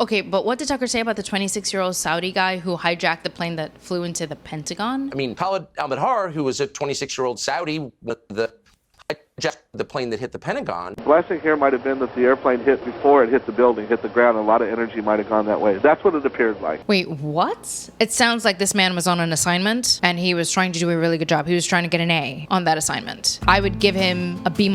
Okay, but what did Tucker say about the 26-year-old Saudi guy who hijacked the plane that flew into the Pentagon? I mean, Khalid al-Mihdhar, who was a 26-year-old Saudi, the plane that hit the Pentagon. The blessing here might have been that the airplane hit before it hit the building, hit the ground, and a lot of energy might have gone that way. That's what it appeared like. Wait, what? It sounds like this man was on an assignment and he was trying to do a really good job. He was trying to get an A on that assignment. I would give him a B-.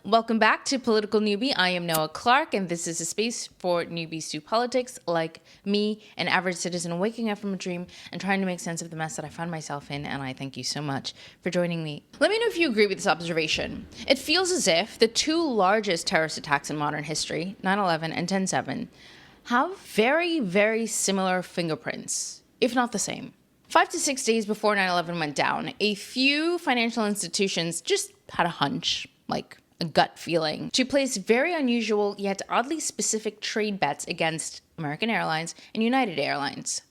Welcome back to Political Newbie. I am Noah Clark, and this is a space for newbies to politics like me, an average citizen waking up from a dream and trying to make sense of the mess that I found myself in, and I thank you so much for joining me. Let me know if you agree with this observation. It feels as if the two largest terrorist attacks in modern history, 9/11 and 10/7, have very, very similar fingerprints, if not the same. 5 to 6 days before 9/11 went down, a few financial institutions just had a hunch, like a gut feeling, to place very unusual yet oddly specific trade bets against American Airlines and United Airlines.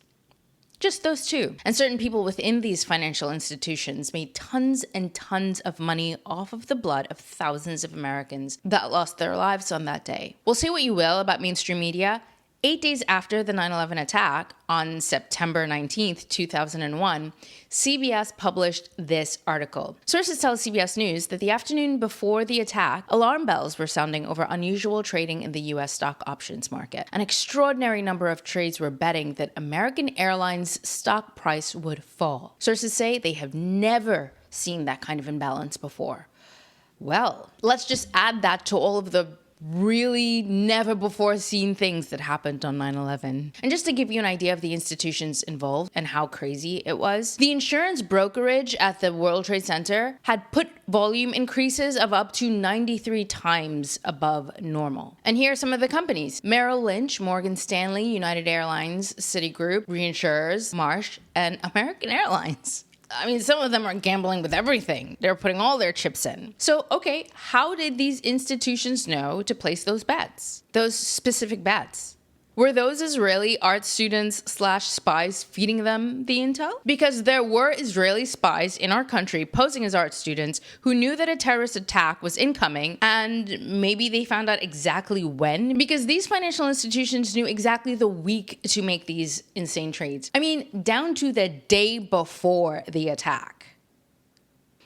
Just those two. And certain people within these financial institutions made tons and tons of money off of the blood of thousands of Americans that lost their lives on that day. Well, say what you will about mainstream media. 8 days after the 9/11 attack, on September 19th, 2001, CBS published this article. Sources tell CBS News that the afternoon before the attack, alarm bells were sounding over unusual trading in the U.S. stock options market. An extraordinary number of trades were betting that American Airlines stock price would fall. Sources say they have never seen that kind of imbalance before. Well, let's just add that to all of the really never before seen things that happened on 9/11. And just to give you an idea of the institutions involved and how crazy it was, the insurance brokerage at the World Trade Center had put volume increases of up to 93 times above normal. And here are some of the companies: Merrill Lynch, Morgan Stanley, United Airlines, Citigroup, reinsurers, Marsh, and American Airlines. I mean, some of them are gambling with everything. They're putting all their chips in. So, okay, how did these institutions know to place those bets? Those specific bets? Were those Israeli art students / spies feeding them the intel? Because there were Israeli spies in our country posing as art students who knew that a terrorist attack was incoming, and maybe they found out exactly when, because these financial institutions knew exactly the week to make these insane trades. I mean, down to the day before the attack.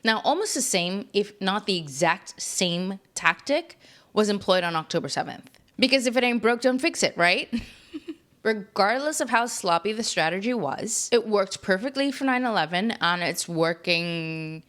Now, almost the same, if not the exact same tactic, was employed on October 7th. Because if it ain't broke, don't fix it, right? Regardless of how sloppy the strategy was, it worked perfectly for 9/11, and it's working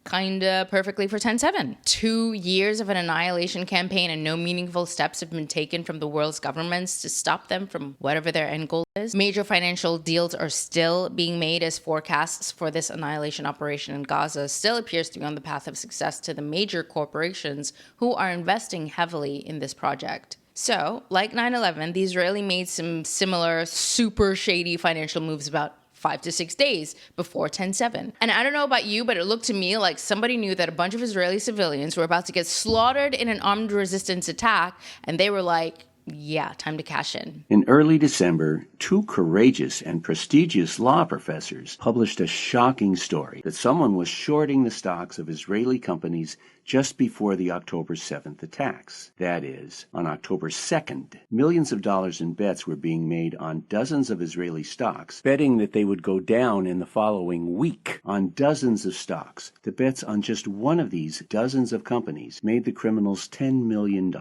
kinda perfectly for 10/7. 2 years of an annihilation campaign and no meaningful steps have been taken from the world's governments to stop them from whatever their end goal is. Major financial deals are still being made as forecasts for this annihilation operation in Gaza still appears to be on the path of success to the major corporations who are investing heavily in this project. So, like 9/11, the Israeli made some similar super shady financial moves about 5 to 6 days before 10/7. And I don't know about you, but it looked to me like somebody knew that a bunch of Israeli civilians were about to get slaughtered in an armed resistance attack, and they were like, yeah, time to cash in. In early December, 2 courageous and prestigious law professors published a shocking story that someone was shorting the stocks of Israeli companies just before the October 7th attacks. That is, on October 2nd, millions of dollars in bets were being made on dozens of Israeli stocks, betting that they would go down in the following week on dozens of stocks. The bets on just one of these dozens of companies made the criminals $10 million.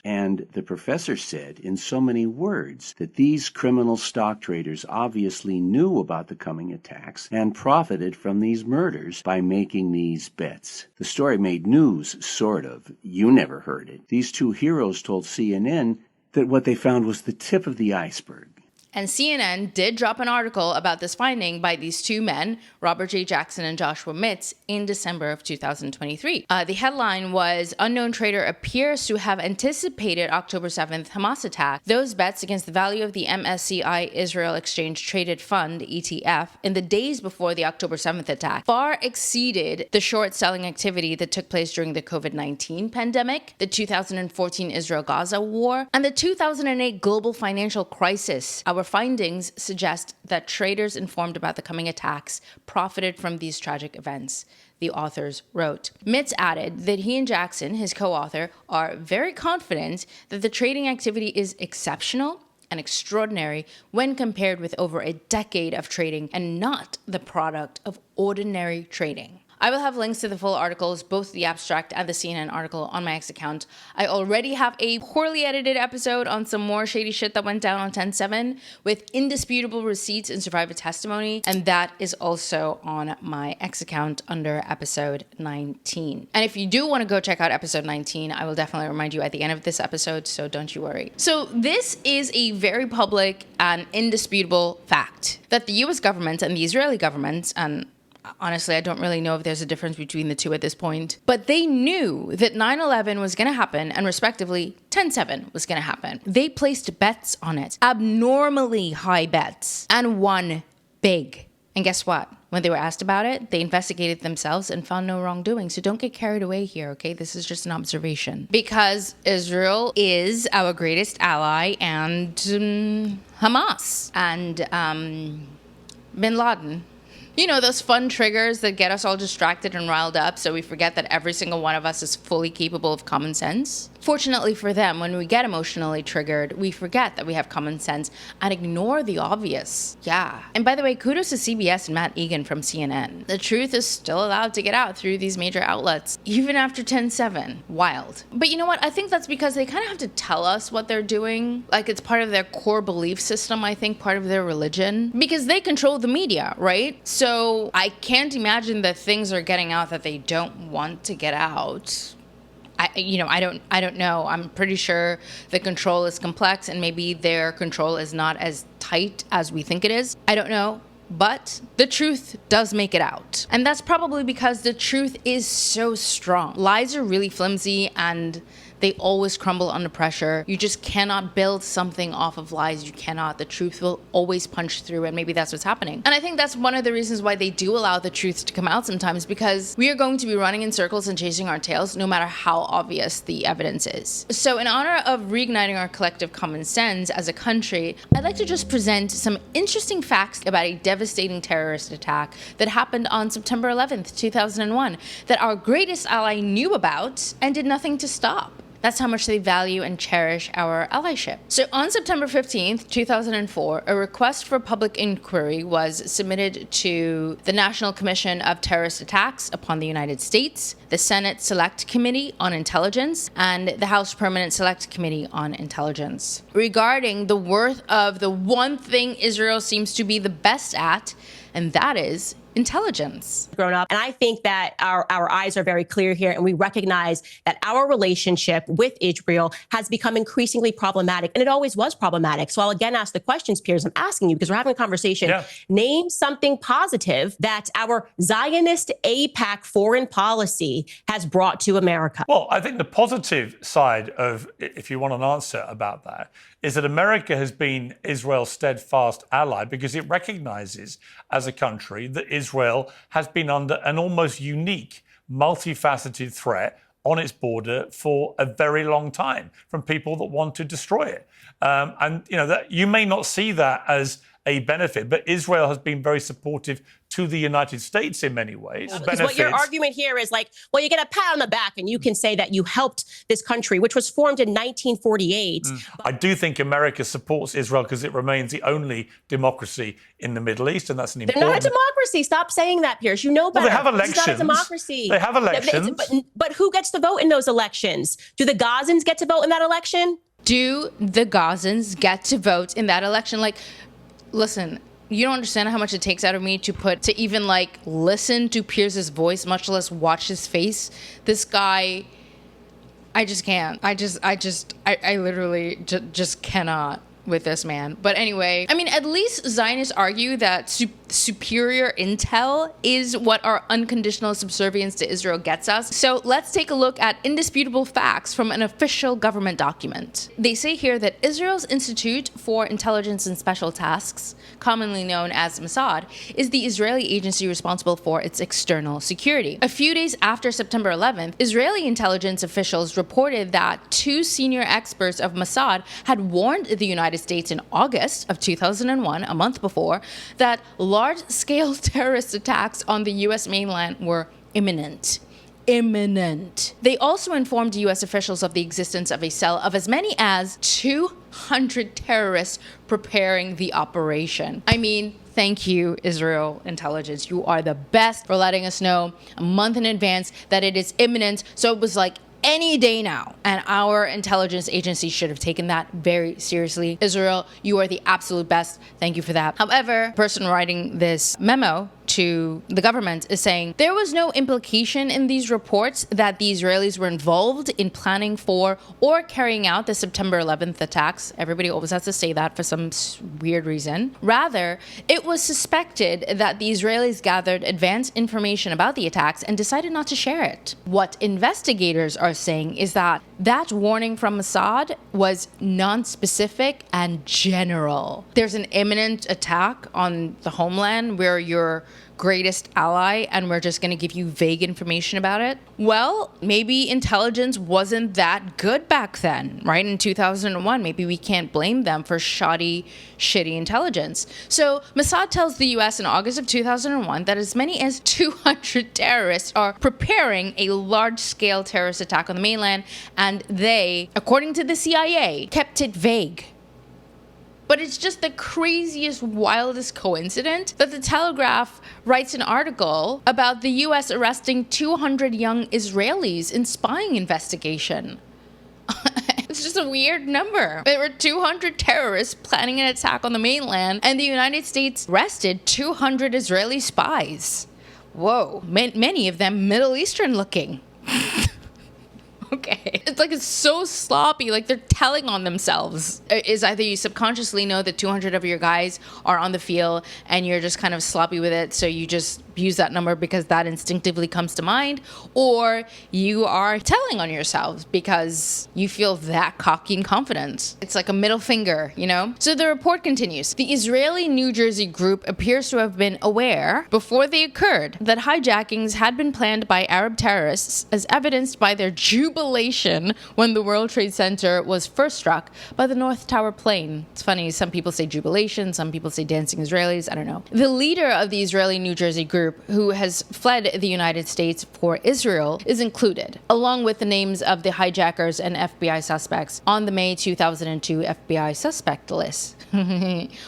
And the professor said in so many words that these criminal stock traders obviously knew about the coming attacks and profited from these murders by making these bets. The story made news, sort of. You never heard it. These 2 heroes told CNN that what they found was the tip of the iceberg. And CNN did drop an article about this finding by these 2 men, Robert J. Jackson and Joshua Mitz, in December of 2023. The headline was, "Unknown trader appears to have anticipated October 7th Hamas attack. Those bets against the value of the MSCI Israel Exchange Traded Fund, ETF, in the days before the October 7th attack far exceeded the short selling activity that took place during the COVID-19 pandemic, the 2014 Israel-Gaza war, and the 2008 global financial crisis. Our findings suggest that traders informed about the coming attacks profited from these tragic events, the authors wrote. Mitz added that he and Jackson, his co-author, are very confident that the trading activity is exceptional and extraordinary when compared with over a decade of trading and not the product of ordinary trading. I will have links to the full articles, both the abstract and the CNN article, on my X account. I already have a poorly edited episode on some more shady shit that went down on 10/7 with indisputable receipts and survivor testimony, and that is also on my X account under episode 19. And if you do want to go check out episode 19, I will definitely remind you at the end of this episode, so don't you worry. So this is a very public and indisputable fact that the US government and the Israeli government, and honestly, I don't really know if there's a difference between the two at this point. But they knew that 9/11 was going to happen and respectively 10/7 was going to happen. They placed bets on it, abnormally high bets, and won big. And guess what? When they were asked about it, they investigated themselves and found no wrongdoing. So don't get carried away here, okay? This is just an observation. Because Israel is our greatest ally and Hamas and Bin Laden. You know, those fun triggers that get us all distracted and riled up so we forget that every single one of us is fully capable of common sense? Fortunately for them, when we get emotionally triggered, we forget that we have common sense and ignore the obvious. Yeah. And by the way, kudos to CBS and Matt Egan from CNN. The truth is still allowed to get out through these major outlets, even after 10/7. Wild. But you know what? I think that's because they kind of have to tell us what they're doing. Like it's part of their core belief system, I think, part of their religion. Because they control the media, right? So I can't imagine that things are getting out that they don't want to get out. I don't know. I'm pretty sure the control is complex and maybe their control is not as tight as we think it is. I don't know. But the truth does make it out. And that's probably because the truth is so strong. Lies are really flimsy and they always crumble under pressure. You just cannot build something off of lies. You cannot. The truth will always punch through, and maybe that's what's happening. And I think that's one of the reasons why they do allow the truth to come out sometimes, because we are going to be running in circles and chasing our tails no matter how obvious the evidence is. So in honor of reigniting our collective common sense as a country, I'd like to just present some interesting facts about a devastating terrorist attack that happened on September 11th, 2001, that our greatest ally knew about and did nothing to stop. That's how much they value and cherish our allyship. So on September 15th, 2004, a request for public inquiry was submitted to the National Commission of Terrorist Attacks upon the United States, the Senate Select Committee on Intelligence, and the House Permanent Select Committee on Intelligence, regarding the worth of the one thing Israel seems to be the best at, and that is intelligence. Grown up. And I think that our eyes are very clear here, and we recognize that our relationship with Israel has become increasingly problematic, and it always was problematic. So I'll again ask the questions, Piers. I'm asking you because we're having a conversation. Yeah. Name something positive that our Zionist AIPAC foreign policy has brought to America. Well, I think the positive side of, if you want an answer about that, is that America has been Israel's steadfast ally because it recognizes as a country that Israel has been under an almost unique, multifaceted threat on its border for a very long time from people that want to destroy it. And you know that you may not see that as a benefit, but Israel has been very supportive to the United States in many ways. Because what your argument here is like, well, you get a pat on the back and you can say that you helped this country, which was formed in 1948. I do think America supports Israel because it remains the only democracy in the Middle East, and that's an important... They're not a democracy. Stop saying that, Piers. You know better. Well, they have elections. It's not a democracy. They have elections. But who gets to vote in those elections? Do the Gazans get to vote in that election? Do the Gazans get to vote in that election? Like, listen, you don't understand how much it takes out of me to even like listen to Pierce's voice, much less watch his face. This guy, I just can't. I literally just cannot with this man. But anyway, I mean, at least Zionists argue that superior intel is what our unconditional subservience to Israel gets us. So let's take a look at indisputable facts from an official government document. They say here that Israel's Institute for Intelligence and Special Tasks, commonly known as Mossad, is the Israeli agency responsible for its external security. A few days after September 11th, Israeli intelligence officials reported that two senior experts of Mossad had warned the United United States in August of 2001, a month before, that large-scale terrorist attacks on the U.S. mainland were imminent. They also informed U.S. officials of the existence of a cell of as many as 200 terrorists preparing the operation. I mean, thank you, Israel intelligence. You are the best for letting us know a month in advance that it is imminent. So it was like any day now. And our intelligence agency should have taken that very seriously. Israel, you are the absolute best. Thank you for that. However, the person writing this memo to the government is saying there was no implication in these reports that the Israelis were involved in planning for or carrying out the September 11th attacks. Everybody always has to say that for some weird reason. Rather, it was suspected that the Israelis gathered advance information about the attacks and decided not to share it. What investigators are saying is that warning from Mossad was non-specific and general. There's an imminent attack on the homeland where your greatest ally, and we're just going to give you vague information about it. Well, maybe intelligence wasn't that good back then, right? In 2001, maybe we can't blame them for shitty intelligence. So Mossad tells the U.S. in August of 2001 that as many as 200 terrorists are preparing a large-scale terrorist attack on the mainland, and they, according to the CIA, kept it vague. But it's just the craziest, wildest coincidence that the Telegraph writes an article about the U.S. arresting 200 young Israelis in spying investigation. It's just a weird number. There were 200 terrorists planning an attack on the mainland, and the United States arrested 200 Israeli spies. Whoa, many of them Middle Eastern looking. Okay. It's so sloppy, like they're telling on themselves. Is either you subconsciously know that 200 of your guys are on the field and you're just kind of sloppy with it, so you just use that number because that instinctively comes to mind, or you are telling on yourselves because you feel that cocky and confident. It's like a middle finger, you know? So the report continues. The Israeli New Jersey group appears to have been aware, before they occurred, that hijackings had been planned by Arab terrorists, as evidenced by their jubilation when the World Trade Center was first struck by the North Tower plane. It's funny, some people say jubilation, some people say dancing Israelis, I don't know. The leader of the Israeli New Jersey group, who has fled the United States for Israel, is included, along with the names of the hijackers and FBI suspects on the May 2002 FBI suspect list.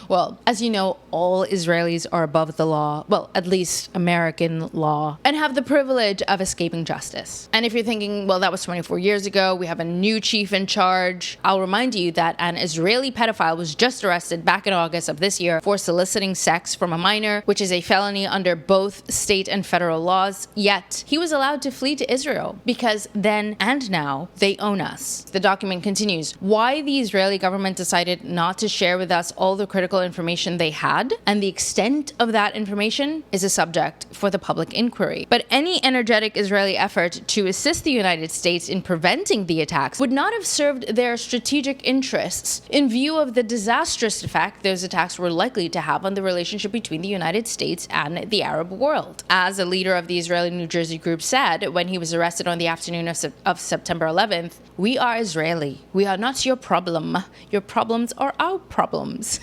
Well, as you know, all Israelis are above the law, well, at least American law, and have the privilege of escaping justice. And if you're thinking, well, that was 24 years ago, we have a new chief in charge, I'll remind you that an Israeli pedophile was just arrested back in August of this year for soliciting sex from a minor, which is a felony under both state and federal laws, yet he was allowed to flee to Israel because then and now they own us. The document continues. Why the Israeli government decided not to share with us all the critical information they had and the extent of that information is a subject for the public inquiry. But any energetic Israeli effort to assist the United States in preventing the attacks would not have served their strategic interests in view of the disastrous effect those attacks were likely to have on the relationship between the United States and the Arab world. As a leader of the Israeli New Jersey group said when he was arrested on the afternoon of September 11th, "We are Israeli. We are not your problem. Your problems are our problems."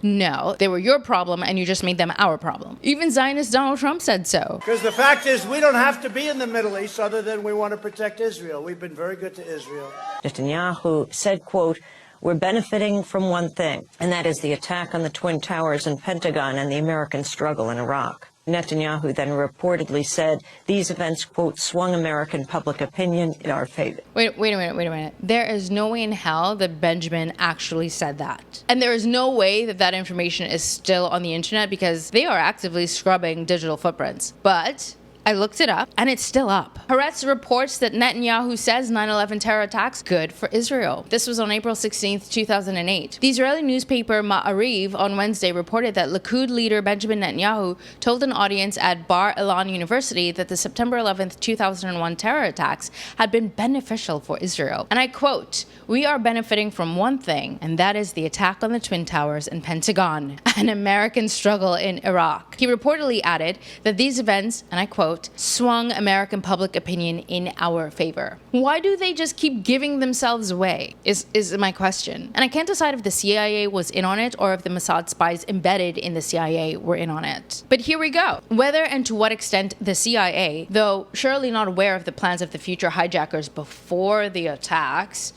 No, they were your problem and you just made them our problem. Even Zionist Donald Trump said so. Because the fact is, we don't have to be in the Middle East other than we want to protect Israel. We've been very good to Israel. Netanyahu said, quote, "We're benefiting from one thing, and that is the attack on the Twin Towers and Pentagon and the American struggle in Iraq." Netanyahu then reportedly said these events, quote, "swung American public opinion in our favor." Wait a minute. There is no way in hell that Benjamin actually said that. And there is no way that that information is still on the internet because they are actively scrubbing digital footprints. But I looked it up, and it's still up. Haaretz reports that Netanyahu says 9/11 terror attacks good for Israel. This was on April 16, 2008. The Israeli newspaper Ma'ariv on Wednesday reported that Likud leader Benjamin Netanyahu told an audience at Bar Ilan University that the September 11, 2001 terror attacks had been beneficial for Israel. And I quote, "We are benefiting from one thing, and that is the attack on the Twin Towers and Pentagon, an American struggle in Iraq." He reportedly added that these events, and I quote, quote, swung American public opinion in our favor. Why do they just keep giving themselves away, is my question. And I can't decide if the CIA was in on it or if the Mossad spies embedded in the CIA were in on it. But here we go. Whether and to what extent the CIA, though surely not aware of the plans of the future hijackers before the attacks,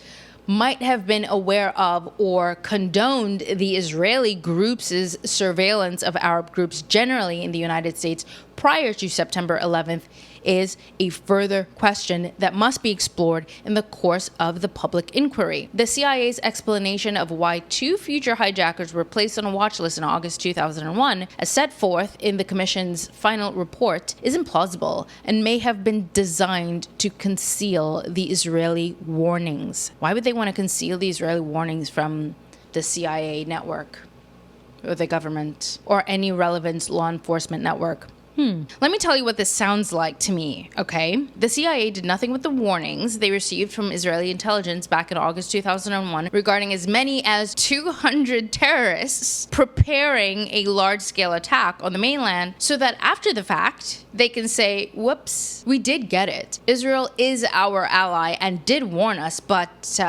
might have been aware of or condoned the Israeli groups' surveillance of Arab groups generally in the United States prior to September 11th is a further question that must be explored in the course of the public inquiry. The CIA's explanation of why 2 future hijackers were placed on a watch list in August 2001, as set forth in the Commission's final report, is implausible and may have been designed to conceal the Israeli warnings. Why would they want to conceal the Israeli warnings from the CIA network or the government or any relevant law enforcement network? Let me tell you what this sounds like to me, okay? The CIA did nothing with the warnings they received from Israeli intelligence back in August 2001 regarding as many as 200 terrorists preparing a large-scale attack on the mainland so that after the fact, they can say, whoops, we did get it. Israel is our ally and did warn us, but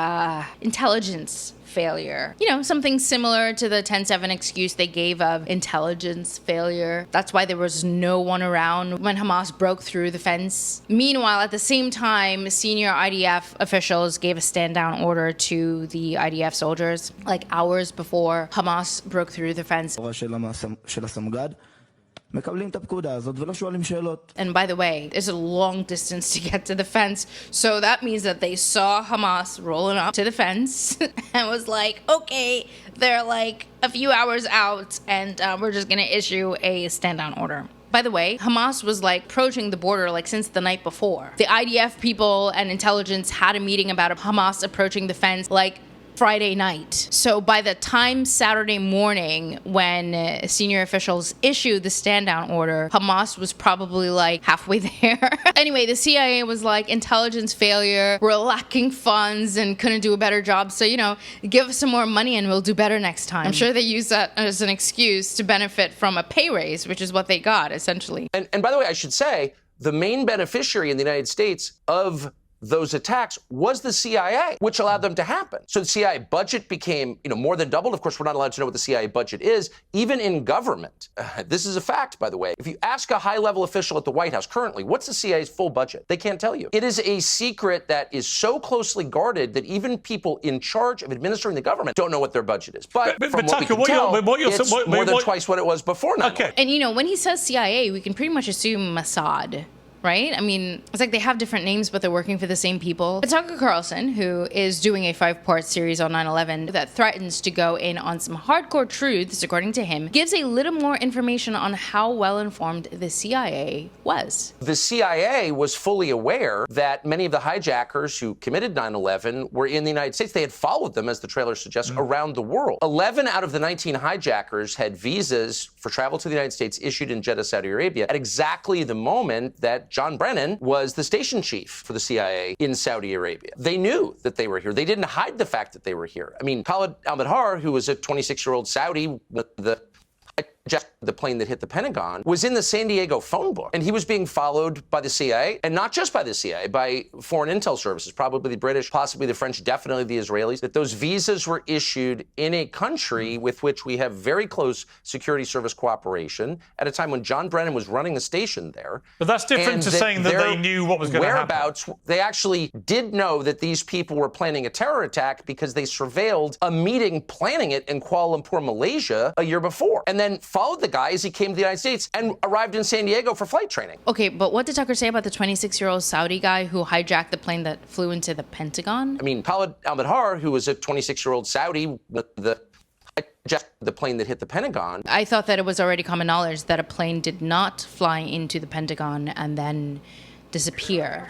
intelligence failure. You know, something similar to the 10/7 excuse they gave of intelligence failure. That's why there was no one around when Hamas broke through the fence. Meanwhile, at the same time, senior IDF officials gave a stand-down order to the IDF soldiers, like hours before Hamas broke through the fence. And by the way, there's a long distance to get to the fence, so that means that they saw Hamas rolling up to the fence and was like, okay, they're like a few hours out and we're just gonna issue a stand-down order. By the way, Hamas was like approaching the border like since the night before. The IDF people and intelligence had a meeting about Hamas approaching the fence like Friday night. So by the time Saturday morning when senior officials issued the stand-down order, Hamas was probably like halfway there. Anyway, the CIA was like, intelligence failure, we're lacking funds and couldn't do a better job. So, you know, give us some more money and we'll do better next time. I'm sure they use that as an excuse to benefit from a pay raise, which is what they got essentially. And by the way, I should say, the main beneficiary in the United States of those attacks was the CIA, which allowed them to happen. So the CIA budget became, more than doubled. Of course, we're not allowed to know what the CIA budget is, even in government. This is a fact, by the way. If you ask a high-level official at the White House currently, what's the CIA's full budget? They can't tell you. It is a secret that is so closely guarded that even people in charge of administering the government don't know what their budget is. But from what we can tell, it's more than twice what it was before 9/11. Okay. And, when he says CIA, we can pretty much assume Mossad. Right? I mean, it's like they have different names, but they're working for the same people. Tucker Carlson, who is doing a 5-part series on 9/11 that threatens to go in on some hardcore truths, according to him, gives a little more information on how well-informed the CIA was. The CIA was fully aware that many of the hijackers who committed 9/11 were in the United States. They had followed them, as the trailer suggests, around the world. 11 out of the 19 hijackers had visas for travel to the United States issued in Jeddah, Saudi Arabia, at exactly the moment that John Brennan was the station chief for the CIA in Saudi Arabia. They knew that they were here. They didn't hide the fact that they were here. I mean, Khalid al-Mihdhar, who was a 26-year-old Saudi, the plane that hit the Pentagon, was in the San Diego phone book. And he was being followed by the CIA, and not just by the CIA, by foreign intel services, probably the British, possibly the French, definitely the Israelis, that those visas were issued in a country with which we have very close security service cooperation at a time when John Brennan was running the station there. But that's different to saying that they knew what was going to happen. Whereabouts, they actually did know that these people were planning a terror attack because they surveilled a meeting planning it in Kuala Lumpur, Malaysia, a year before, and then followed the guy as he came to the United States and arrived in San Diego for flight training. Okay, but what did Tucker say about the 26-year-old Saudi guy who hijacked the plane that flew into the Pentagon? I mean, Khalid al-Mihdhar, who was a 26-year-old Saudi, the plane that hit the Pentagon. I thought that it was already common knowledge that a plane did not fly into the Pentagon and then disappear.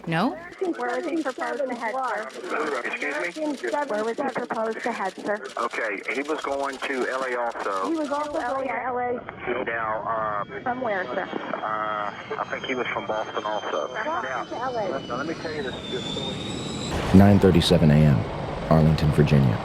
No? Where was he proposed to head, sir? Excuse me? Where was he proposed to head, sir? Okay, he was going to L.A. also. He was also going to L.A. Now, From where, sir? I think he was from Boston also. Now, let me tell you this story. 9:37 a.m., Arlington, Virginia.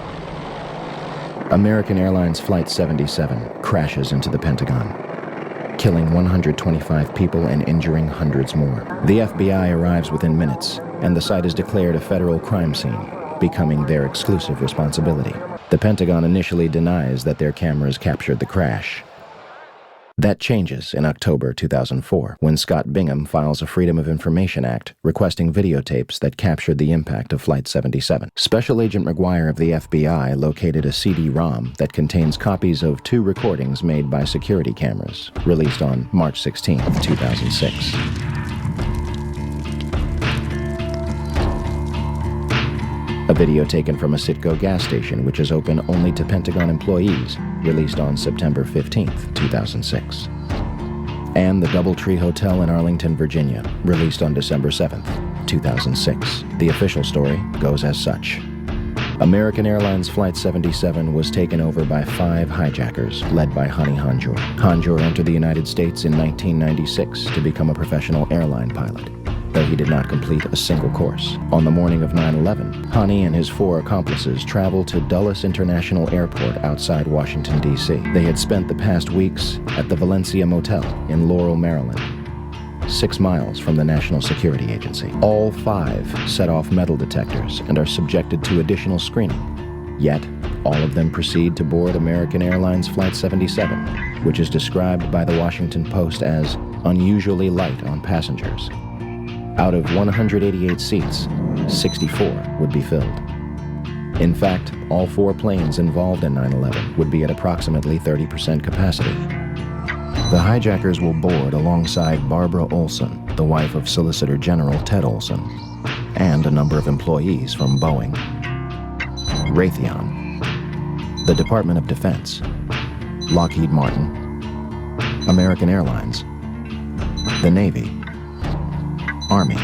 American Airlines Flight 77 crashes into the Pentagon, killing 125 people and injuring hundreds more. The FBI arrives within minutes, and the site is declared a federal crime scene, becoming their exclusive responsibility. The Pentagon initially denies that their cameras captured the crash. That changes in October 2004, when Scott Bingham files a Freedom of Information Act requesting videotapes that captured the impact of Flight 77. Special Agent McGuire of the FBI located a CD-ROM that contains copies of 2 recordings made by security cameras, released on March 16, 2006. A video taken from a Citgo gas station, which is open only to Pentagon employees, released on September 15, 2006. And the Doubletree Hotel in Arlington, Virginia, released on December 7, 2006. The official story goes as such. American Airlines Flight 77 was taken over by 5 hijackers, led by Hani Hanjour. Hanjour entered the United States in 1996 to become a professional airline pilot, though he did not complete a single course. On the morning of 9/11, Hani and his 4 accomplices traveled to Dulles International Airport outside Washington, D.C. They had spent the past weeks at the Valencia Motel in Laurel, Maryland, 6 miles from the National Security Agency. All 5 set off metal detectors and are subjected to additional screening. Yet, all of them proceed to board American Airlines Flight 77, which is described by the Washington Post as unusually light on passengers. Out of 188 seats, 64 would be filled. In fact, all 4 planes involved in 9/11 would be at approximately 30% capacity. The hijackers will board alongside Barbara Olson, the wife of Solicitor General Ted Olson, and a number of employees from Boeing, Raytheon, the Department of Defense, Lockheed Martin, American Airlines, the Navy, Army,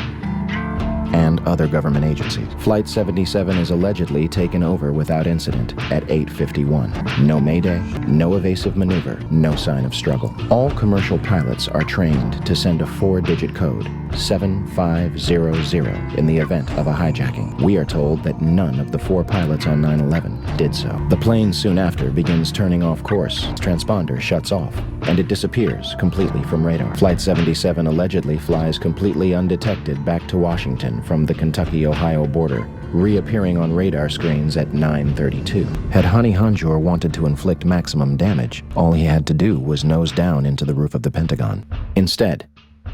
and other government agencies. Flight 77 is allegedly taken over without incident at 8:51. No mayday, no evasive maneuver, no sign of struggle. All commercial pilots are trained to send a 4-digit code, 7500, in the event of a hijacking. We are told that none of the 4 pilots on 9/11 did so. The plane soon after begins turning off course. Its transponder shuts off, and it disappears completely from radar. Flight 77 allegedly flies completely undetected back to Washington from the Kentucky-Ohio border, reappearing on radar screens at 9:32. Had Hani Hanjour wanted to inflict maximum damage, all he had to do was nose down into the roof of the Pentagon. Instead,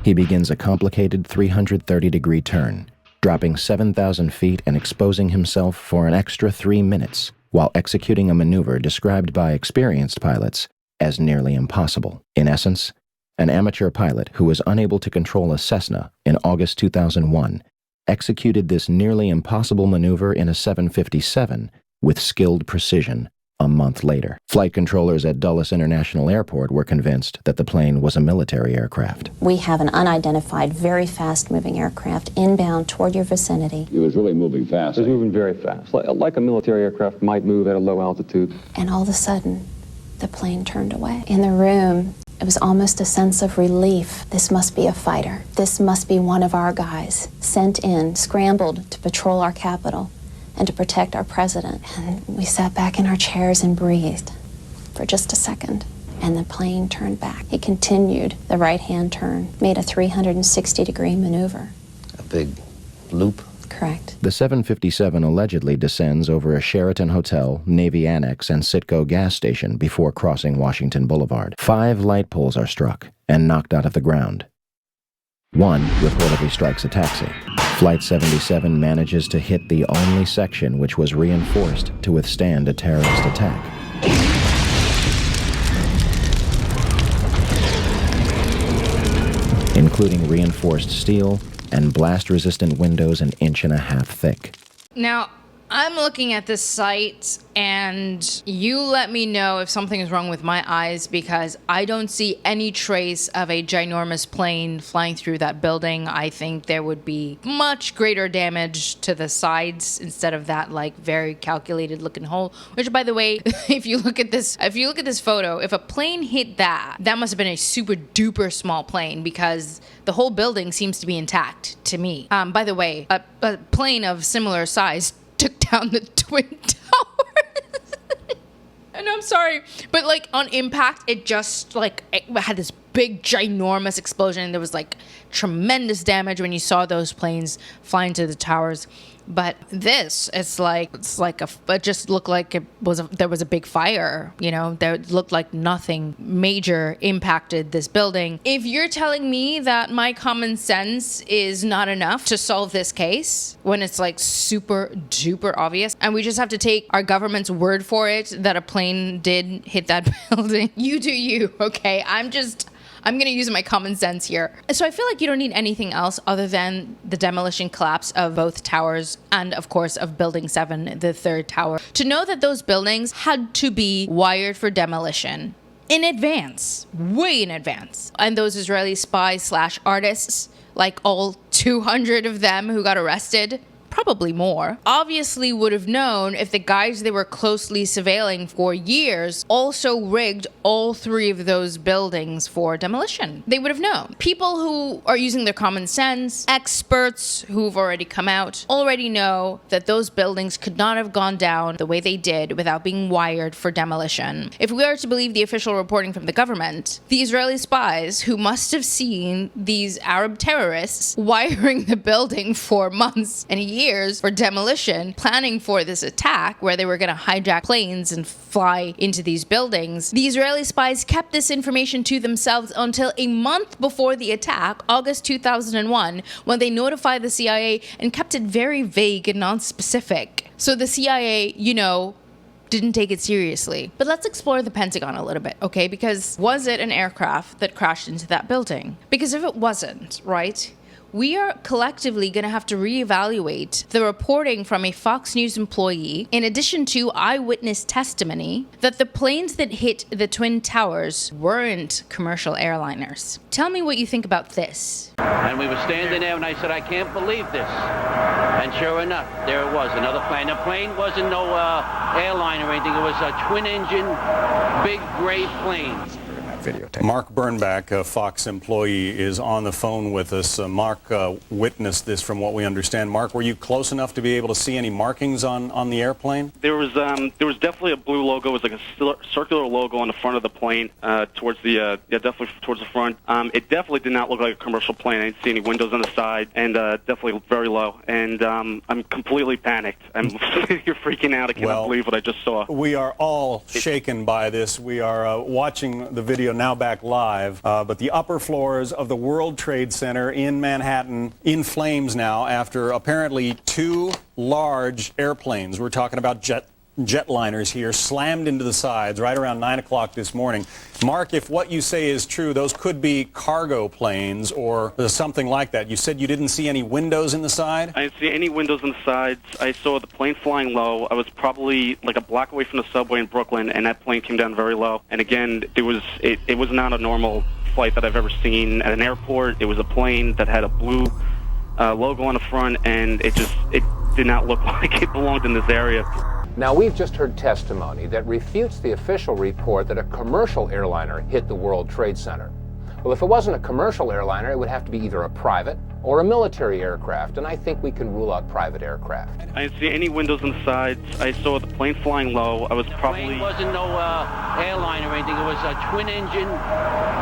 he begins a complicated 330-degree turn, dropping 7,000 feet and exposing himself for an extra 3 minutes while executing a maneuver described by experienced pilots as nearly impossible. In essence, an amateur pilot who was unable to control a Cessna in August 2001 executed this nearly impossible maneuver in a 757 with skilled precision a month later. Flight controllers at Dulles International Airport were convinced that the plane was a military aircraft. We have an unidentified, very fast-moving aircraft inbound toward your vicinity. It was really moving fast. It was moving very fast, like a military aircraft might move at a low altitude. And all of a sudden, the plane turned away. In the room, it was almost a sense of relief. This must be a fighter. This must be one of our guys, sent in, scrambled to patrol our capital and to protect our president. And we sat back in our chairs and breathed for just a second. And the plane turned back. He continued the right-hand turn, made a 360-degree maneuver. A big loop? Correct. The 757 allegedly descends over a Sheraton Hotel, Navy Annex, and Citgo gas station before crossing Washington Boulevard. 5 light poles are struck and knocked out of the ground. 1 reportedly strikes a taxi. Flight 77 manages to hit the only section which was reinforced to withstand a terrorist attack. Including reinforced steel and blast-resistant windows an 1.5 inches thick. Now, I'm looking at this site, and you let me know if something is wrong with my eyes, because I don't see any trace of a ginormous plane flying through that building. I think there would be much greater damage to the sides instead of that, like, very calculated looking hole. Which, by the way, if you look at this photo, if a plane hit that must have been a super duper small plane, because the whole building seems to be intact to me. By the way, a plane of similar size took down the Twin Towers. And I'm sorry, but like on impact, it just like it had this big, ginormous explosion. There was like tremendous damage when you saw those planes fly into the towers. But this, it just looked like there was a big fire, you know, that looked like nothing major impacted this building. If you're telling me that my common sense is not enough to solve this case, when it's like super duper obvious, and we just have to take our government's word for it that a plane did hit that building, you do you, okay? I'm going to use my common sense here. So I feel like you don't need anything else other than the demolition collapse of both towers and, of course, of Building 7, the third tower, to know that those buildings had to be wired for demolition in advance, way in advance. And those Israeli spies / artists, like all 200 of them who got arrested, probably more, obviously would have known if the guys they were closely surveilling for years also rigged all 3 of those buildings for demolition. They would have known. People who are using their common sense, experts who've already come out, already know that those buildings could not have gone down the way they did without being wired for demolition. If we are to believe the official reporting from the government, the Israeli spies who must have seen these Arab terrorists wiring the building for months and years for demolition, planning for this attack where they were going to hijack planes and fly into these buildings. The Israeli spies kept this information to themselves until a month before the attack, August 2001, when they notified the CIA and kept it very vague and non-specific. So the CIA, you know, didn't take it seriously. But let's explore the Pentagon a little bit, okay? Because was it an aircraft that crashed into that building? Because if it wasn't, right, we are collectively going to have to reevaluate the reporting from a Fox News employee, in addition to eyewitness testimony, that the planes that hit the Twin Towers weren't commercial airliners. Tell me what you think about this. And we were standing there and I said, I can't believe this. And sure enough, there it was, another plane. The plane wasn't no airline or anything. It was a twin-engine, big gray plane. Mark Bernbach, a Fox employee, is on the phone with us. Mark witnessed this from what we understand. Mark, were you close enough to be able to see any markings on the airplane? There was definitely a blue logo. It was like a circular logo on the front of the plane, towards the definitely towards the front. It definitely did not look like a commercial plane. I didn't see any windows on the side, and definitely very low. And I'm completely panicked. I'm you're freaking out. I cannot believe what I just saw. We are all shaken by this. We are watching the video now back live, but the upper floors of the World Trade Center in Manhattan in flames now after apparently 2 large airplanes, we're talking about jetliners here, slammed into the sides right around 9 o'clock this morning. Mark, if what you say is true, those could be cargo planes or something like that. You said you didn't see any windows in the side? I didn't see any windows in the sides. I saw the plane flying low. I was probably like a block away from the subway in Brooklyn, and that plane came down very low. And again, it was not a normal flight that I've ever seen at an airport. It was a plane that had a blue logo on the front, and it did not look like it belonged in this area. Now, we've just heard testimony that refutes the official report that a commercial airliner hit the World Trade Center. Well, if it wasn't a commercial airliner, it would have to be either a private or a military aircraft, and I think we can rule out private aircraft. I didn't see any windows on the sides. I saw the plane flying low. I was probably... It wasn't no airline or anything. It was a twin-engine,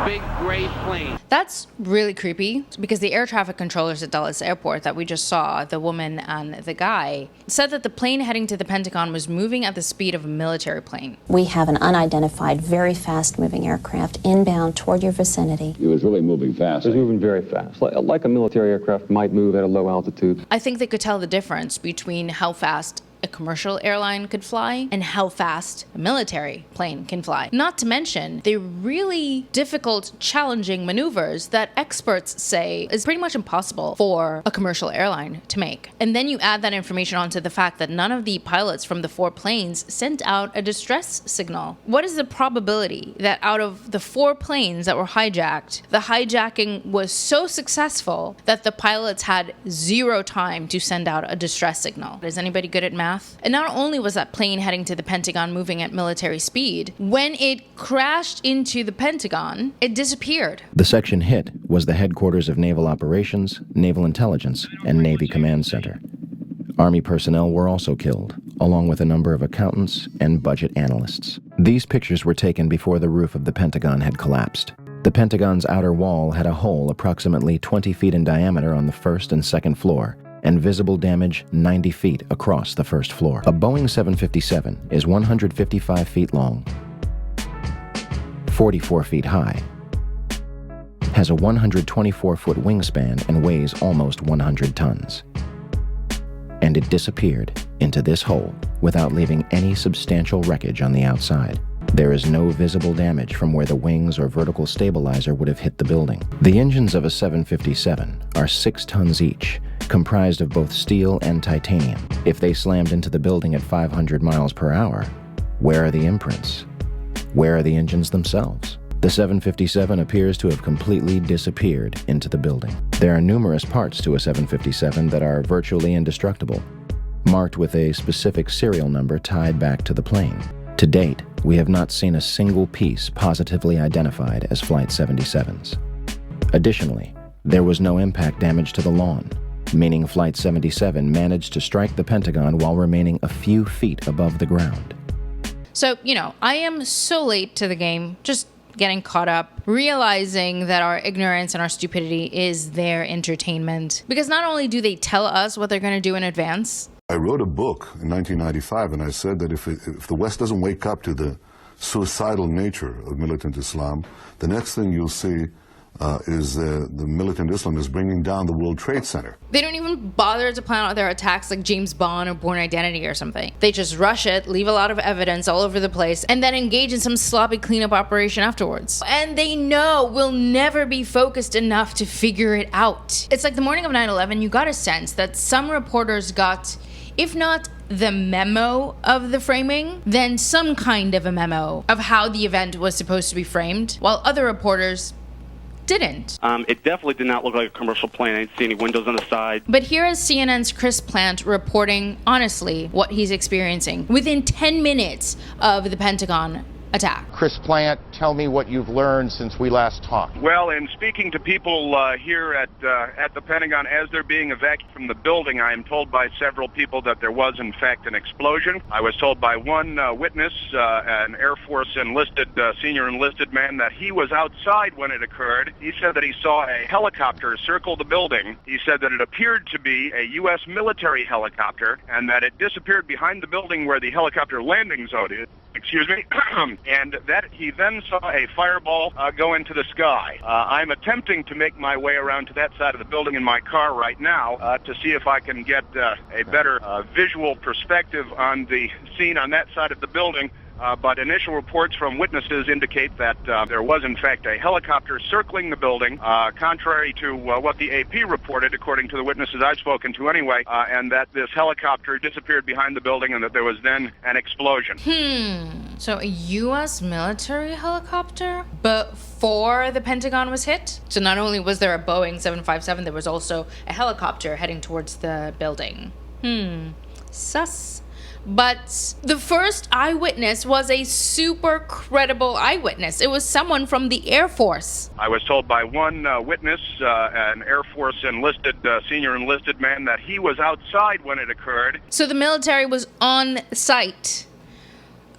big gray plane. That's really creepy, because the air traffic controllers at Dulles Airport that we just saw, the woman and the guy, said that the plane heading to the Pentagon was moving at the speed of a military plane. We have an unidentified, very fast-moving aircraft inbound toward your vicinity. It was really moving fast. It was moving very fast, like a military aircraft might move at a low altitude. I think they could tell the difference between how fast a commercial airline could fly and how fast a military plane can fly. Not to mention the really difficult, challenging maneuvers that experts say is pretty much impossible for a commercial airline to make. And then you add that information onto the fact that none of the pilots from the 4 planes sent out a distress signal. What is the probability that out of the 4 planes that were hijacked, the hijacking was so successful that the pilots had 0 time to send out a distress signal? Is anybody good at math? And not only was that plane heading to the Pentagon moving at military speed, when it crashed into the Pentagon, it disappeared. The section hit was the headquarters of Naval Operations, Naval Intelligence, and Navy Command Center. Army personnel were also killed, along with a number of accountants and budget analysts. These pictures were taken before the roof of the Pentagon had collapsed. The Pentagon's outer wall had a hole approximately 20 feet in diameter on the first and second floor, and visible damage 90 feet across the first floor. A Boeing 757 is 155 feet long, 44 feet high, has a 124-foot wingspan and weighs almost 100 tons. And it disappeared into this hole without leaving any substantial wreckage on the outside. There is no visible damage from where the wings or vertical stabilizer would have hit the building. The engines of a 757 are 6 tons each, comprised of both steel and titanium. If they slammed into the building at 500 miles per hour, where are the imprints? Where are the engines themselves? The 757 appears to have completely disappeared into the building. There are numerous parts to a 757 that are virtually indestructible, marked with a specific serial number tied back to the plane. To date, we have not seen a single piece positively identified as Flight 77's. Additionally, there was no impact damage to the lawn, meaning Flight 77 managed to strike the Pentagon while remaining a few feet above the ground. So, I am so late to the game, just getting caught up, realizing that our ignorance and our stupidity is their entertainment. Because not only do they tell us what they're going to do in advance. I wrote a book in 1995, and I said that if the West doesn't wake up to the suicidal nature of militant Islam, the next thing you'll see is the militant Islam is bringing down the World Trade Center. They don't even bother to plan out their attacks like James Bond or Bourne Identity or something. They just rush it, leave a lot of evidence all over the place, and then engage in some sloppy cleanup operation afterwards. And they know we'll never be focused enough to figure it out. It's like the morning of 9/11, you got a sense that some reporters got, if not the memo of the framing, then some kind of a memo of how the event was supposed to be framed, while other reporters didn't. It definitely did not look like a commercial plane. I didn't see any windows on the side. But here is CNN's Chris Plant reporting, honestly, what he's experiencing within 10 minutes of the Pentagon attack. Chris Plant, tell me what you've learned since we last talked. Well, in speaking to people here at the Pentagon as they're being evacuated from the building, I am told by several people that there was, in fact, an explosion. I was told by one witness, an Air Force enlisted, senior enlisted man, that he was outside when it occurred. He said that he saw a helicopter circle the building. He said that it appeared to be a U.S. military helicopter and that it disappeared behind the building where the helicopter landing zone is. Excuse me, and that he then saw a fireball go into the sky. I'm attempting to make my way around to that side of the building in my car right now to see if I can get a better visual perspective on the scene on that side of the building. But initial reports from witnesses indicate that there was, in fact, a helicopter circling the building, contrary to what the AP reported, according to the witnesses I've spoken to anyway, and that this helicopter disappeared behind the building and that there was then an explosion. So a U.S. military helicopter before the Pentagon was hit? So not only was there a Boeing 757, there was also a helicopter heading towards the building. Sus. But the first eyewitness was a super credible eyewitness. It was someone from the Air Force. I was told by one witness, an Air Force enlisted, senior enlisted man, that he was outside when it occurred. So the military was on site.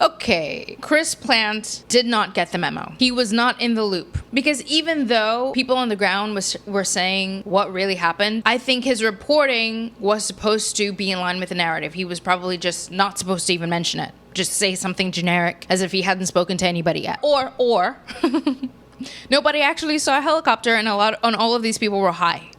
Okay, Chris Plant did not get the memo. He was not in the loop. Because even though people on the ground were saying what really happened, I think his reporting was supposed to be in line with the narrative. He was probably just not supposed to even mention it. Just say something generic as if he hadn't spoken to anybody yet. Or nobody actually saw a helicopter and all of these people were high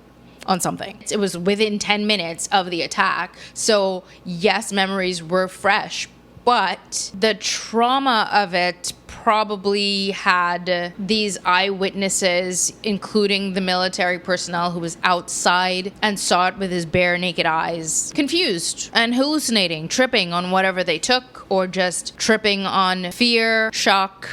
on something. It was within 10 minutes of the attack. So yes, memories were fresh. But the trauma of it probably had these eyewitnesses, including the military personnel who was outside and saw it with his bare naked eyes, confused and hallucinating, tripping on whatever they took, or just tripping on fear, shock.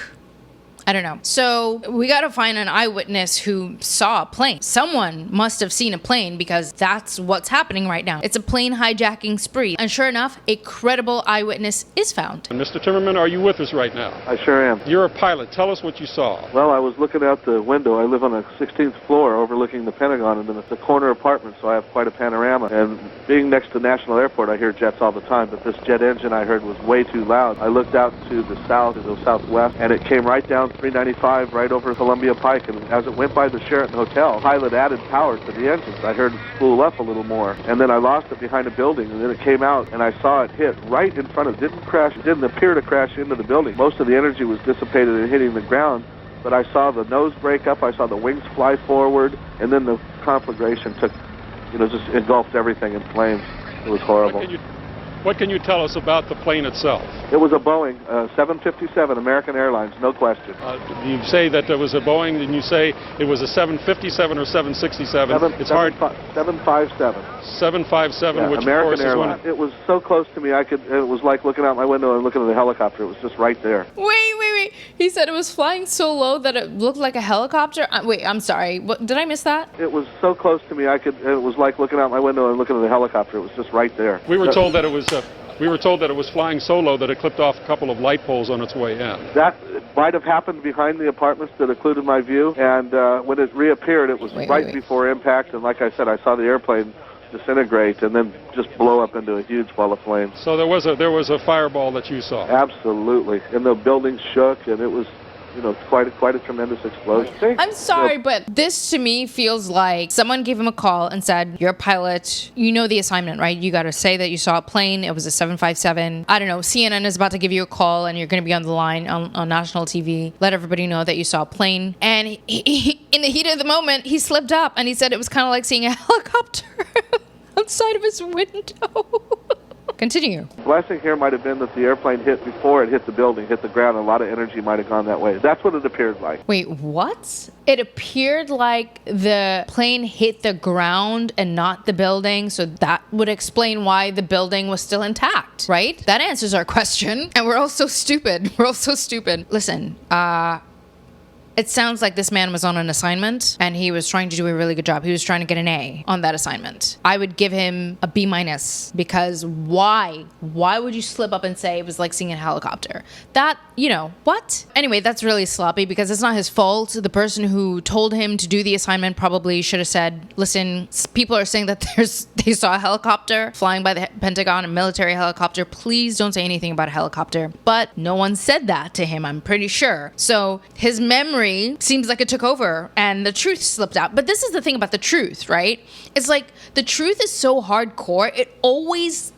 I don't know. So we got to find an eyewitness who saw a plane. Someone must have seen a plane because that's what's happening right now. It's a plane hijacking spree. And sure enough, a credible eyewitness is found. Mr. Timmerman, are you with us right now? I sure am. You're a pilot. Tell us what you saw. Well, I was looking out the window. I live on a 16th floor overlooking the Pentagon, and then it's a corner apartment, so I have quite a panorama. And being next to National Airport, I hear jets all the time, but this jet engine I heard was way too loud. I looked out to the south, to the southwest, and it came right down 395 right over Columbia Pike, and as it went by the Sheraton Hotel, the pilot added power to the engines. I heard it spool up a little more, and then I lost it behind a building, and then it came out, and I saw it hit right in front of, didn't appear to crash into the building. Most of the energy was dissipated and hitting the ground, but I saw the nose break up, I saw the wings fly forward, and then the conflagration took, just engulfed everything in flames. It was horrible. What can you tell us about the plane itself? It was a Boeing 757, American Airlines, no question. You say that there was a Boeing, and you say it was a 757 or 767. It's hard. 757. 757, yeah, which American of course Airlines. is one. It was so close to me, it was like looking out my window and looking at the helicopter. It was just right there. Wait. He said it was flying so low that it looked like a helicopter? Wait, I'm sorry. What, did I miss that? It was so close to me, it was like looking out my window and looking at the helicopter. It was just right there. We were told that it was flying so low that it clipped off a couple of light poles on its way in. That might have happened behind the apartments that occluded my view, and when it reappeared, it was right before impact, and like I said, I saw the airplane disintegrate and then just blow up into a huge ball of flames. So there was a fireball that you saw. Absolutely, and the building shook, and it was quite a tremendous explosion. I'm sorry, but this to me feels like someone gave him a call and said, you're a pilot, you know the assignment, right? You got to say that you saw a plane, it was a 757. I don't know, CNN is about to give you a call and you're going to be on the line on national TV. Let everybody know that you saw a plane. And he, in the heat of the moment, he slipped up and he said it was kind of like seeing a helicopter outside of his window. Continue. The blessing here might have been that the airplane hit before it hit the building, hit the ground, and a lot of energy might have gone that way. That's what it appeared like. Wait, what? It appeared like the plane hit the ground and not the building, so that would explain why the building was still intact, right? That answers our question, and we're all so stupid. Listen, it sounds like this man was on an assignment and he was trying to do a really good job. He was trying to get an A on that assignment. I would give him a B- because why? Why would you slip up and say it was like seeing a helicopter? That, what? Anyway, that's really sloppy because it's not his fault. The person who told him to do the assignment probably should have said, listen, people are saying that they saw a helicopter flying by the Pentagon, a military helicopter. Please don't say anything about a helicopter. But no one said that to him, I'm pretty sure. So his memory seems like it took over and the truth slipped out. But this is the thing about the truth, right? It's like the truth is so hardcore, it always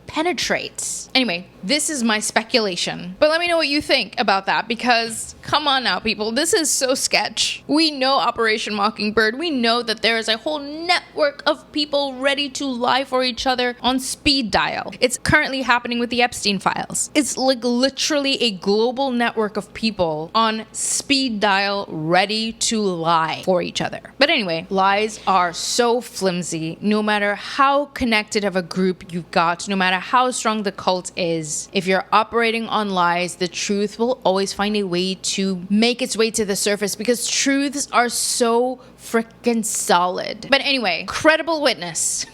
penetrates. Anyway, this is my speculation. But let me know what you think about that because come on now, people. This is so sketch. We know Operation Mockingbird. We know that there is a whole network of people ready to lie for each other on speed dial. It's currently happening with the Epstein files. It's like literally a global network of people on speed dial ready to lie for each other. But anyway, lies are so flimsy. No matter how connected of a group you've got, no matter how strong the cult is, if you're operating on lies, the truth will always find a way to make its way to the surface because truths are so freaking solid. But anyway, credible witness.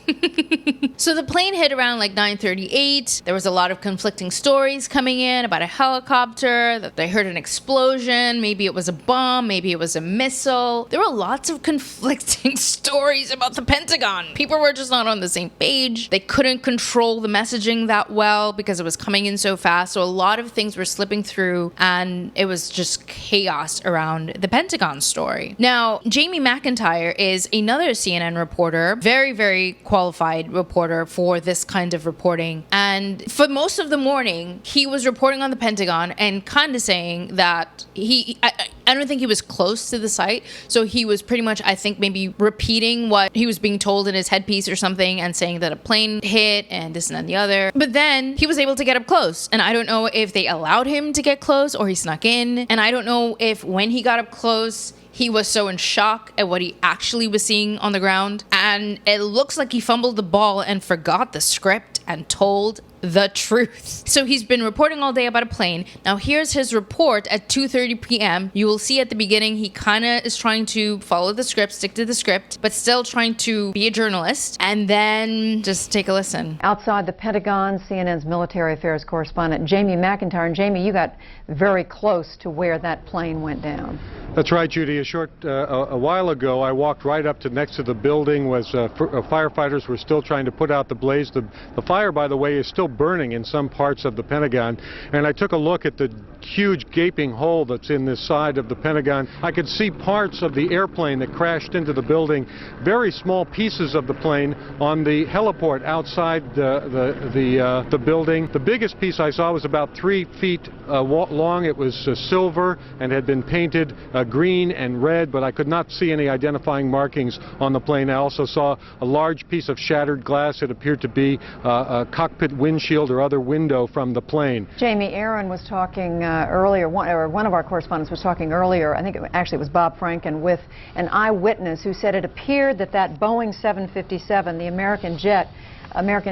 So the plane hit around like 9:38. There was a lot of conflicting stories coming in about a helicopter, that they heard an explosion, maybe it was a bomb, maybe it was a missile. There were lots of conflicting stories about the Pentagon. People were just not on the same page. They couldn't control the messaging that well because it was coming in so fast. So a lot of things were slipping through and it was just chaos around the Pentagon story. Now, Jamie McIntyre is another CNN reporter, very, very qualified reporter for this kind of reporting. And for most of the morning, he was reporting on the Pentagon and kind of saying that I don't think he was close to the site. So he was pretty much, I think, maybe repeating what he was being told in his headpiece or something and saying that a plane hit and this and that and the other. But then he was able to get up close. And I don't know if they allowed him to get close or he snuck in. And I don't know if when he got up close, he was so in shock at what he actually was seeing on the ground. And it looks like he fumbled the ball and forgot the script and told the truth. So he's been reporting all day about a plane. Now here's his report at 2:30 p.m. You will see at the beginning he kind of is trying to follow the script, stick to the script, but still trying to be a journalist. And then just take a listen. Outside the Pentagon, CNN's military affairs correspondent Jamie McIntyre. And Jamie, you got very close to where that plane went down. That's right, Judy. A while ago, I walked right up to next to the building was firefighters were still trying to put out the blaze. The fire, by the way, is still burning in some parts of the Pentagon. And I took a look at the huge gaping hole that's in this side of the Pentagon. I could see parts of the airplane that crashed into the building, very small pieces of the plane on the heliport outside the building. The biggest piece I saw was about 3 feet long. It was silver and had been painted green and red, but I could not see any identifying markings on the plane. I also saw a large piece of shattered glass. It appeared to be a cockpit windshield or other window from the plane. Jamie, Aaron was talking earlier, one of our correspondents was talking earlier, I think it was Bob Franken, with an eyewitness who said it appeared that Boeing 757, the American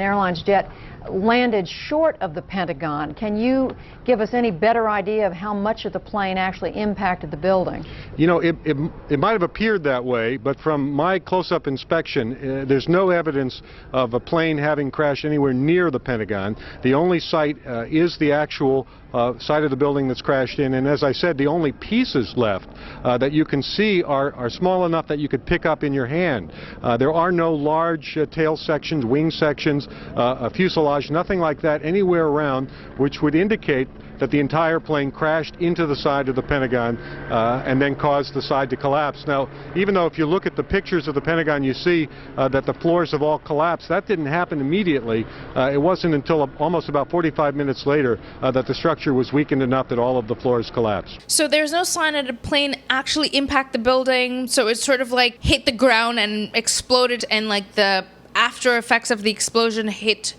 Airlines jet, landed short of the Pentagon. Can you give us any better idea of how much of the plane actually impacted the building? You know, it might have appeared that way, but from my close-up inspection, there's no evidence of a plane having crashed anywhere near the Pentagon. The only site is the actual side of the building that's crashed in, and as I said, the only pieces left that you can see are small enough that you could pick up in your hand. There are no large tail sections, wing sections, fuselage, nothing like that anywhere around, which would indicate that the entire plane crashed into the side of the Pentagon and then caused the side to collapse. Now, even though if you look at the pictures of the Pentagon, you see that the floors have all collapsed, that didn't happen immediately. It wasn't until almost about 45 minutes later that the structure was weakened enough that all of the floors collapsed. So there's no sign that a plane actually impacted the building, so it sort of like hit the ground and exploded, and like the after effects of the explosion hit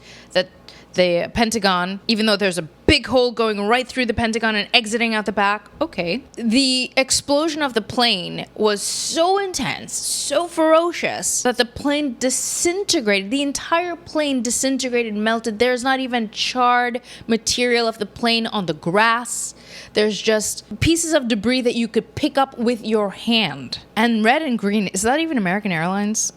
the Pentagon, even though there's a big hole going right through the Pentagon and exiting out the back. Okay. The explosion of the plane was so intense, so ferocious, that the plane disintegrated. The entire plane disintegrated, melted. There's not even charred material of the plane on the grass. There's just pieces of debris that you could pick up with your hand. And red and green, is that even American Airlines?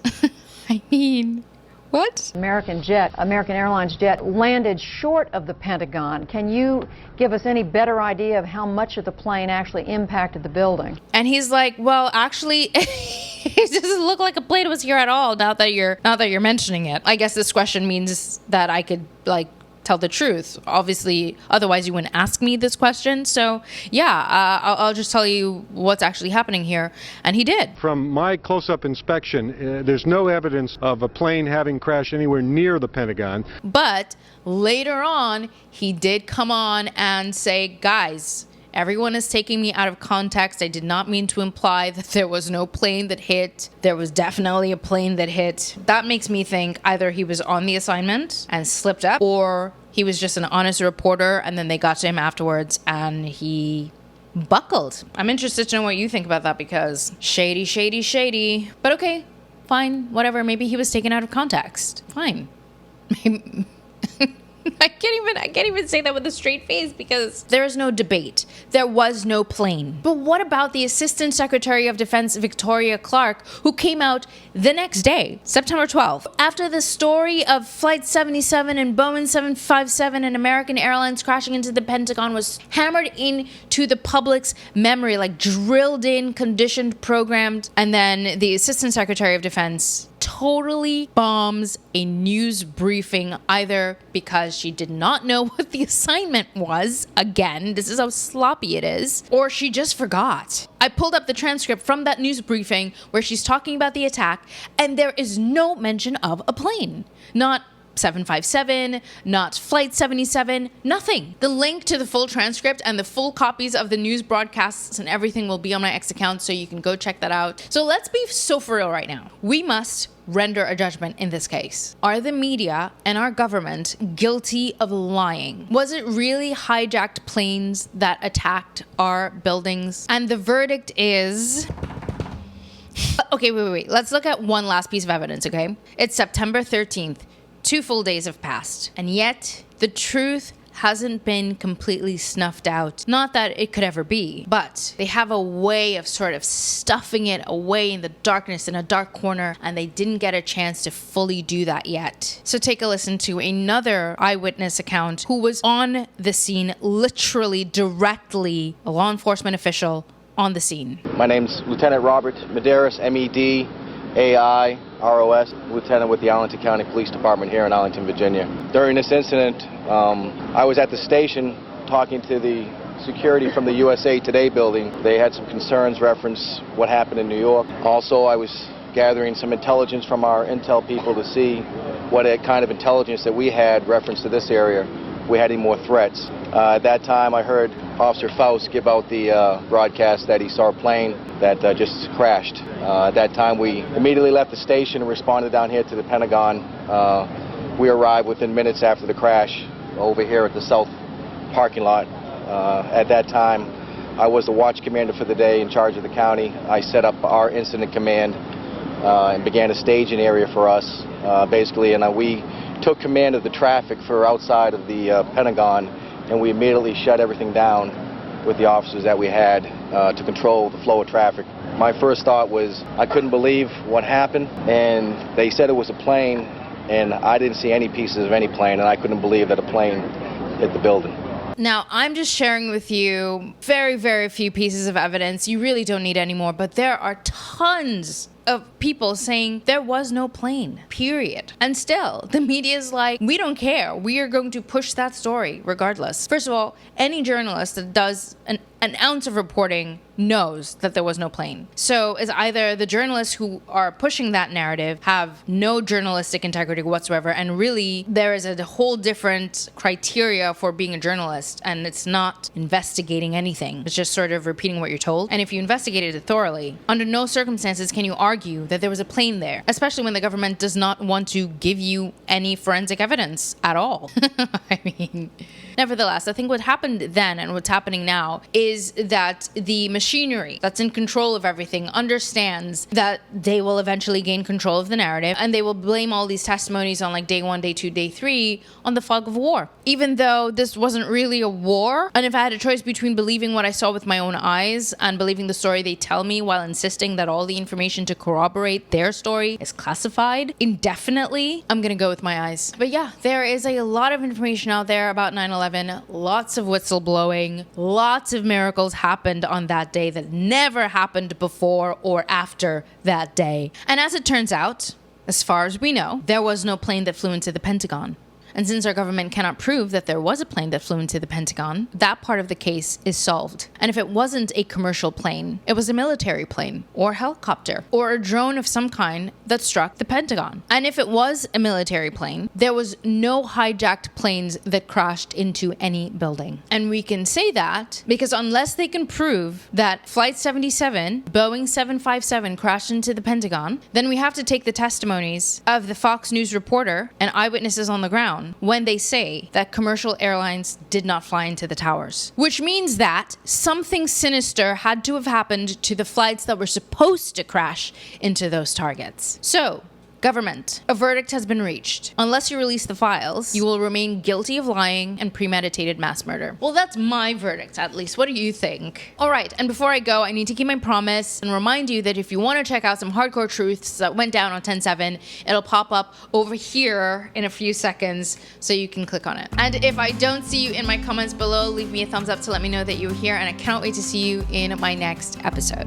I mean, what? American Airlines jet landed short of the Pentagon. Can you give us any better idea of how much of the plane actually impacted the building? And he's like, well, actually, it doesn't look like a plane was here at all. Now that you're mentioning it, I guess this question means that I could like tell the truth. Obviously, otherwise you wouldn't ask me this question. So yeah, I'll just tell you what's actually happening here. And he did. From my close-up inspection, there's no evidence of a plane having crashed anywhere near the Pentagon. But later on, he did come on and say, guys, everyone is taking me out of context. I did not mean to imply that there was no plane that hit. There was definitely a plane that hit. That makes me think either he was on the assignment and slipped up, or he was just an honest reporter and then they got to him afterwards and he buckled. I'm interested to know what you think about that, because shady, shady, shady. But okay, fine, whatever. Maybe he was taken out of context. Fine. I can't even say that with a straight face, because there is no debate. There was no plane. But what about the Assistant Secretary of Defense, Victoria Clark, who came out the next day, September 12th, after the story of Flight 77 and Boeing 757 and American Airlines crashing into the Pentagon was hammered into the public's memory, like drilled in, conditioned, programmed, and then the Assistant Secretary of Defense totally bombs a news briefing, either because she did not know what the assignment was, again, this is how sloppy it is, or she just forgot. I pulled up the transcript from that news briefing where she's talking about the attack, and there is no mention of a plane. Not 757, not Flight 77, nothing. The link to the full transcript and the full copies of the news broadcasts and everything will be on my X account, so you can go check that out. So let's be so for real right now. We must render a judgment in this case. Are the media and our government guilty of lying? Was it really hijacked planes that attacked our buildings? And the verdict is... Okay, wait. Let's look at one last piece of evidence, okay? It's September 13th. 2 full days have passed, and yet the truth hasn't been completely snuffed out. Not that it could ever be, but they have a way of sort of stuffing it away in the darkness in a dark corner, and they didn't get a chance to fully do that yet. So take a listen to another eyewitness account who was on the scene, literally directly a law enforcement official on the scene. My name's Lieutenant Robert Medeiros, MED, AI. ROS, lieutenant with the Arlington County Police Department here in Arlington, Virginia. During this incident, I was at the station talking to the security from the USA Today building. They had some concerns reference what happened in New York. Also, I was gathering some intelligence from our intel people to see what kind of intelligence that we had reference to this area. We had any more threats. At that time, I heard Officer Faust give out the broadcast that he saw a plane that just crashed. At that time, we immediately left the station and responded down here to the Pentagon. We arrived within minutes after the crash over here at the south parking lot. At that time, I was the watch commander for the day in charge of the county. I set up our incident command and began a staging area for us, basically, and we took command of the traffic for outside of the Pentagon, and we immediately shut everything down with the officers that we had to control the flow of traffic. My first thought was I couldn't believe what happened, and they said it was a plane, and I didn't see any pieces of any plane, and I couldn't believe that a plane hit the building. Now, I'm just sharing with you very, very few pieces of evidence. You really don't need any more, but there are tons of people saying there was no plane, period. And still, the media is like, we don't care. We are going to push that story regardless. First of all, any journalist that does an ounce of reporting knows that there was no plane. So it's either the journalists who are pushing that narrative have no journalistic integrity whatsoever, and really there is a whole different criteria for being a journalist, and it's not investigating anything. It's just sort of repeating what you're told. And if you investigated it thoroughly, under no circumstances can you argue that there was a plane there, especially when the government does not want to give you any forensic evidence at all. I mean, nevertheless, I think what happened then and what's happening now is that the machinery that's in control of everything understands that they will eventually gain control of the narrative, and they will blame all these testimonies on like day 1, day 2, day 3 on the fog of war. Even though this wasn't really a war, and if I had a choice between believing what I saw with my own eyes and believing the story they tell me while insisting that all the information to corroborate their story is classified indefinitely, I'm gonna go with my eyes. But yeah, there is a lot of information out there about 9/11, lots of whistleblowing, lots of miracles happened on that day that never happened before or after that day. And as it turns out, as far as we know, there was no plane that flew into the Pentagon. And since our government cannot prove that there was a plane that flew into the Pentagon, that part of the case is solved. And if it wasn't a commercial plane, it was a military plane or helicopter or a drone of some kind that struck the Pentagon. And if it was a military plane, there was no hijacked planes that crashed into any building. And we can say that because unless they can prove that Flight 77, Boeing 757 crashed into the Pentagon, then we have to take the testimonies of the Fox News reporter and eyewitnesses on the ground when they say that commercial airlines did not fly into the towers. Which means that something sinister had to have happened to the flights that were supposed to crash into those targets. So, government, a verdict has been reached. Unless you release the files, you will remain guilty of lying and premeditated mass murder. Well, that's my verdict, at least. What do you think? All right, and before I go, I need to keep my promise and remind you that if you want to check out some hardcore truths that went down on 10/7, it'll pop up over here in a few seconds, so you can click on it. And if I don't see you in my comments below, leave me a thumbs up to let me know that you were here, and I cannot wait to see you in my next episode.